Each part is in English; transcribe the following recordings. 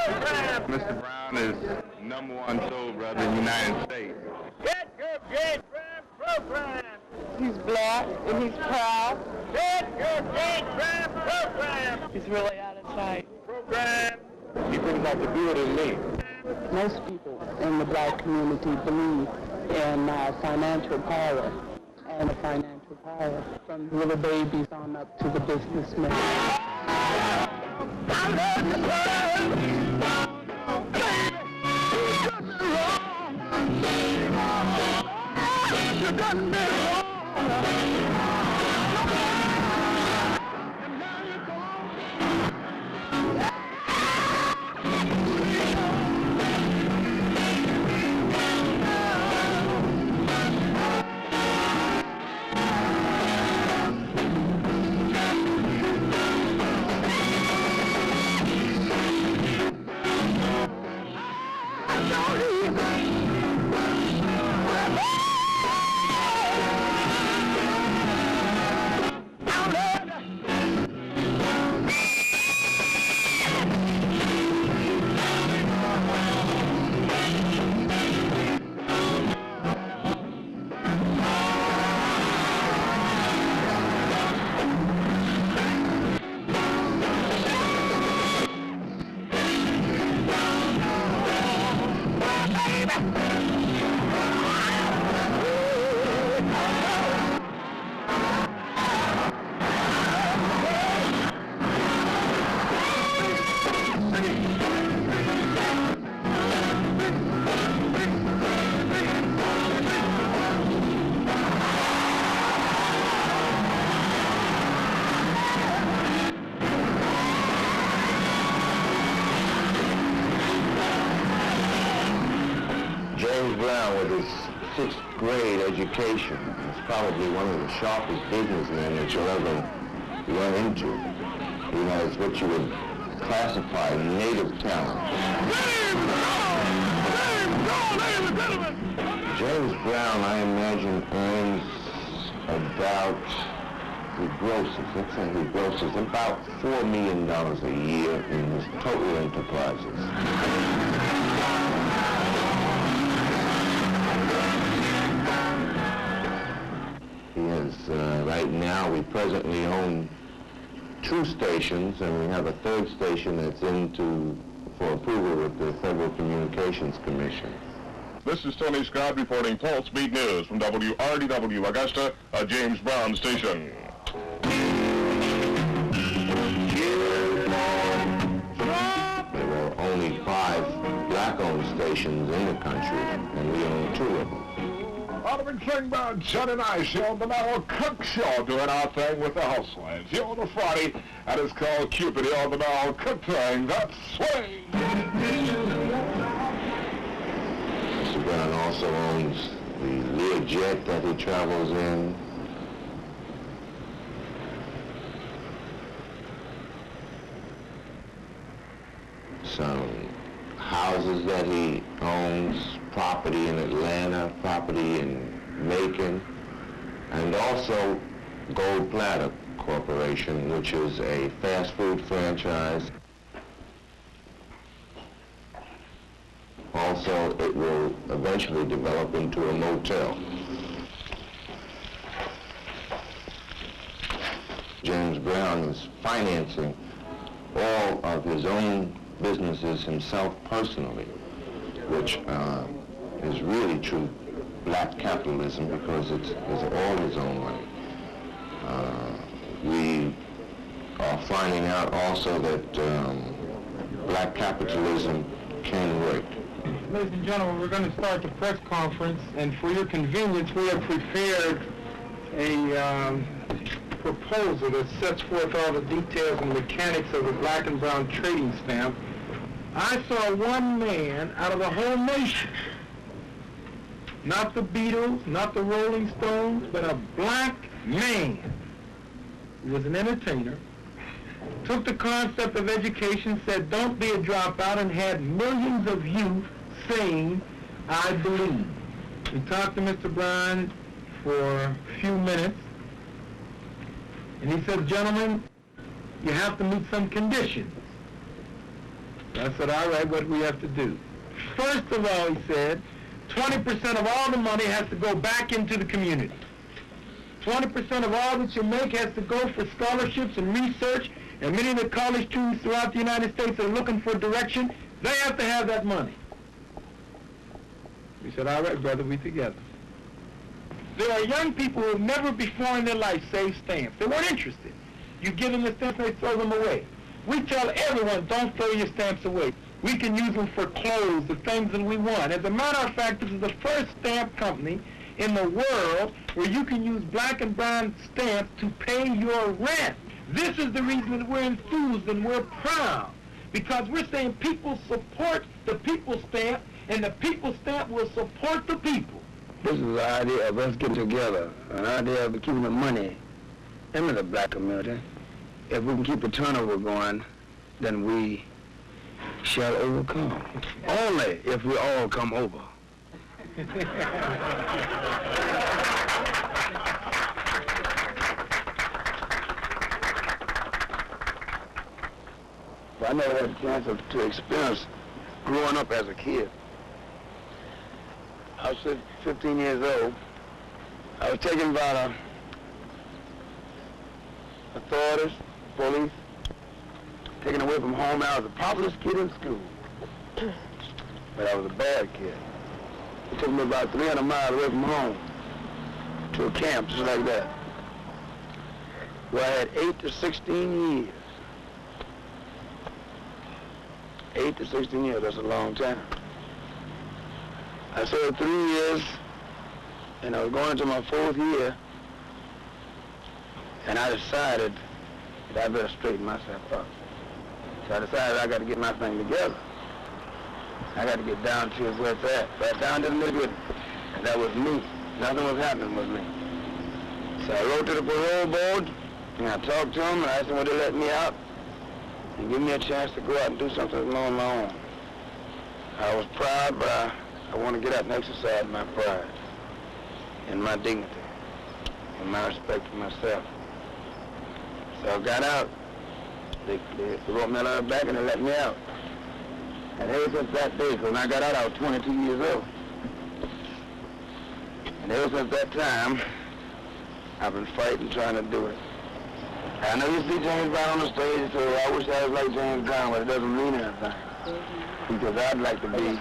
Mr. Brown is #1 soul brother in the United States. Get your James Brown program. He's black and he's proud. Get your James Brown program. He's really out of sight. Program. He brings out the good in me. Most people in the black community believe in financial power and a financial power from little babies on up to the businessmen. I love you, you done me wrong. James Brown, with his 6th grade education, is probably one of the sharpest businessmen that you'll ever run into. He has what you would classify native talent. James Brown, I imagine, earns about, let's say he grosses about $4 million a year in his total enterprises. Right now, we presently own 2 stations, and we have a 3rd station that's for approval with the Federal Communications Commission. This is Tony Scott reporting Pulse Beat News from WRDW Augusta, a James Brown station. There were only 5 black-owned stations in the country, and we own 2 of them. Alderman Klingbeil, John and I, on the Merrill Cook Show, doing our thing with the housewives. Here on the Friday, and it's called Cupid, here on the Merrill Cook thing. That's swing! Mr. Brown also owns the Learjet that he travels in. Some houses that he owns, property in Atlanta, property in Macon, and also Gold Platter Corporation, which is a fast food franchise. Also, it will eventually develop into a motel. James Brown is financing all of his own businesses himself personally, which is really true black capitalism because it's all his own money. We are finding out also that black capitalism can work. Ladies and gentlemen, we're going to start the press conference, and for your convenience, we have prepared a proposal that sets forth all the details and mechanics of the black and brown trading stamp. I saw one man out of the whole nation, not the Beatles, not the Rolling Stones, but a black man who was an entertainer, took the concept of education, said don't be a dropout, and had millions of youth saying, I believe. We talked to Mr. Brown for a few minutes, and he said, gentlemen, you have to meet some conditions. I said, all right, what do we have to do? First of all, he said, 20% of all the money has to go back into the community. 20% of all that you make has to go for scholarships and research, and many of the college students throughout the United States are looking for direction. They have to have that money. We said, all right, brother, we together. There are young people who have never before in their life saved stamps. They weren't interested. You give them the stamps, they throw them away. We tell everyone, don't throw your stamps away. We can use them for clothes, the things that we want. As a matter of fact, this is the first stamp company in the world where you can use black and brown stamps to pay your rent. This is the reason that we're enthused and we're proud, because we're saying people support the people stamp, and the people stamp will support the people. This is the idea of us getting together, an idea of keeping the money in the black community. If we can keep the turnover going, then we shall overcome. Only if we all come over. I never had a chance to experience growing up as a kid. I was 15 years old. I was taken by the authorities, police, taken away from home. I was the populous kid in school, but I was a bad kid. It took me about 300 miles away from home to a camp just like that, where I had 8 to 16 years. 8 to 16 years, that's a long time. I served 3 years, and I was going into my 4th year, and I decided that I better straighten myself up. So I decided I got to get my thing together. I got to get down to where it's at. Right down to the nitty-gritty. And that was me. Nothing was happening with me. So I wrote to the parole board, and I talked to them, and I asked them would they let me out and give me a chance to go out and do something on my own. I was proud, but I want to get out and exercise my pride and my dignity and my respect for myself. So I got out. They wrote me a letter back and they let me out. And ever since that day, because when I got out, I was 22 years old. And ever since that time, I've been fighting, trying to do it. I know you see James Brown on the stage, so I wish I was like James Brown, but it doesn't mean anything. Because I'd like to be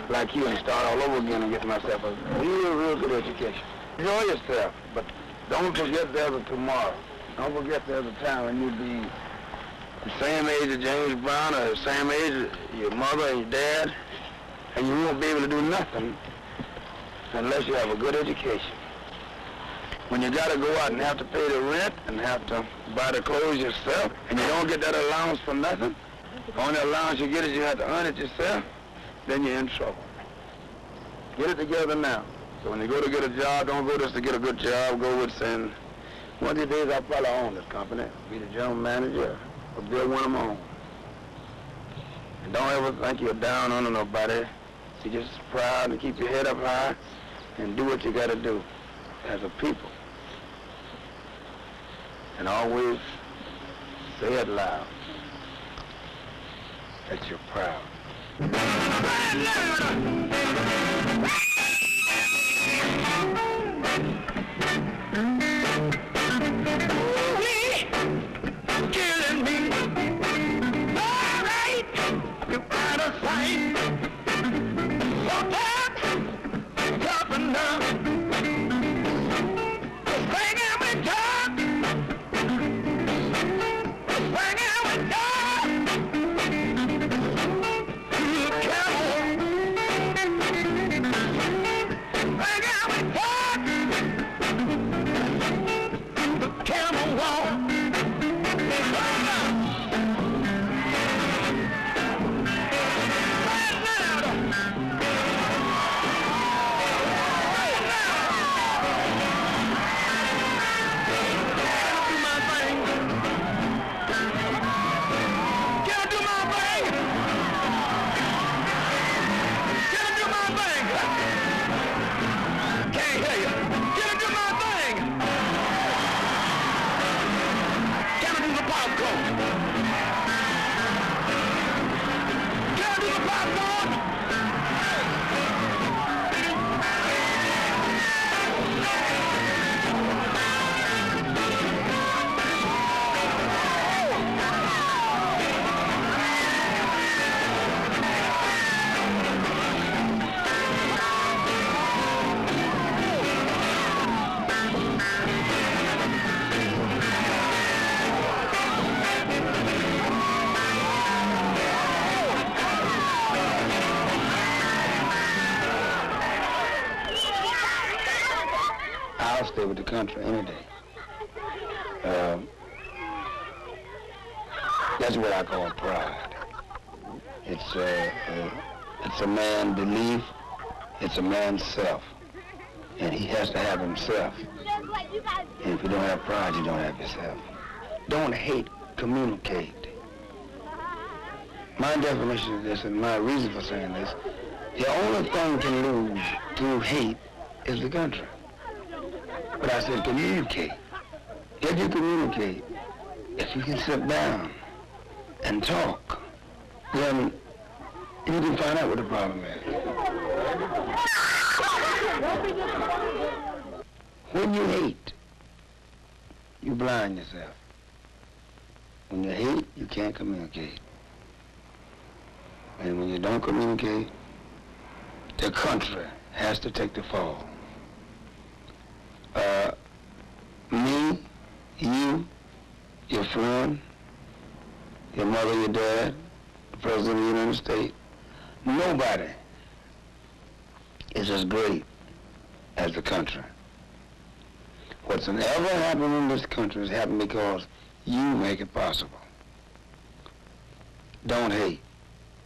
like you and start all over again and get myself a real good education. Enjoy yourself, but don't forget there's a tomorrow. Don't forget there's a time when you'll be the same age as James Brown or the same age as your mother and your dad, and you won't be able to do nothing unless you have a good education. When you got to go out and have to pay the rent and have to buy the clothes yourself, and you don't get that allowance for nothing, the only allowance you get is you have to earn it yourself, then you're in trouble. Get it together now. So when you go to get a job, don't go just to get a good job. Go with saying, one of these days I'll probably own this company, be the general manager, or build one of my own. And don't ever think you're down under nobody. Be just proud and keep your head up high and do what you got to do as a people. And always say it loud that you're proud. Killing me. All right, you got a sight. So tough, tough enough. Swinging with tough. Swinging with tough. To the cowboy. stay with the country any day. That's what I call pride. It's a man's belief. It's a man's self, and he has to have himself. And if you don't have pride, you don't have yourself. Don't hate, communicate. My definition of this and my reason for saying this, the only thing we can lose through hate is the country. But I said communicate. If you communicate, if you can sit down and talk, then you can find out what the problem is. When you hate, you blind yourself. When you hate, you can't communicate. And when you don't communicate, the country has to take the fall. Me, you, your friend, your mother, your dad, the President of the United States, nobody is as great as the country. What's ever happened in this country has happened because you make it possible. Don't hate,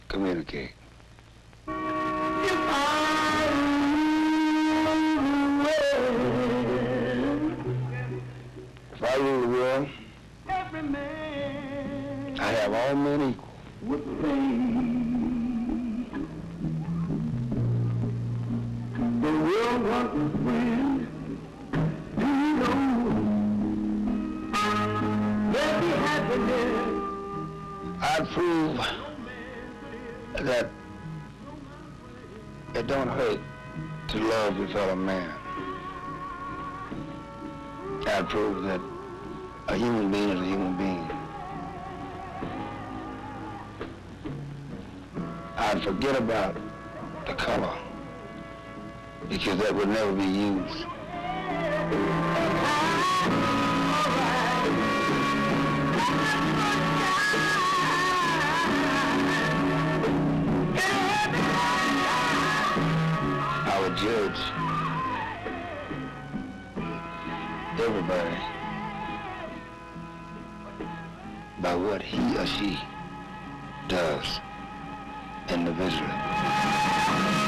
communicate. If I rule the world, I have all men equal. The world wants a friend. Do you know? There'll be happiness. I prove that it don't hurt to love your fellow man. I prove that a human being is a human being. I'd forget about the color because that would never be used. I would judge everybody by what he or she does individually.